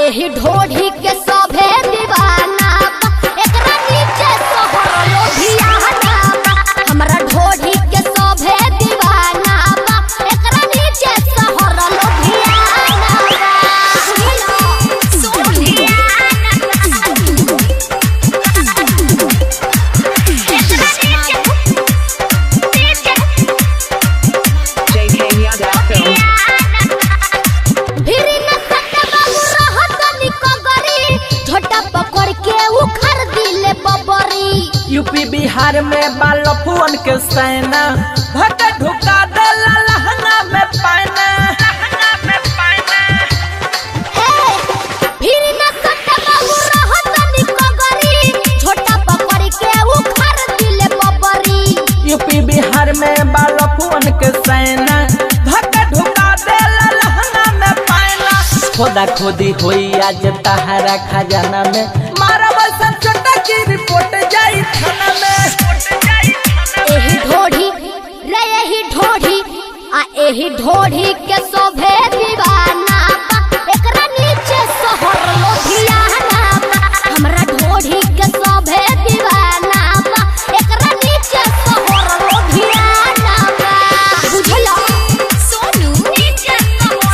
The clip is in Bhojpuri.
एही ढोढ़ी के सभे दीवाना बा, एकरा नीचे शहर लोधियाना बा। हमरा ढोढ़ी के सभे दीवाना बा, एकरा नीचे शहर लोधियाना बा। यूपी बिहार में बालफुअन के सेना धक ढुका देला लहंगा में पाना। फिर न सट बाबू रहत निकगरी, छोटा पकड़ के उखड़ दिले बबरी। यूपी बिहार में बालफुअन के सेना धक ढुका देला लहंगा में पाना। खोदा खोदी होई आज तहारा खजाना में, मारा बसन छोटा की रिपोर्ट जाई थाना में। एही ढोढ़ी रे एही ढोढ़ी आ एही ढोढ़ी के सभे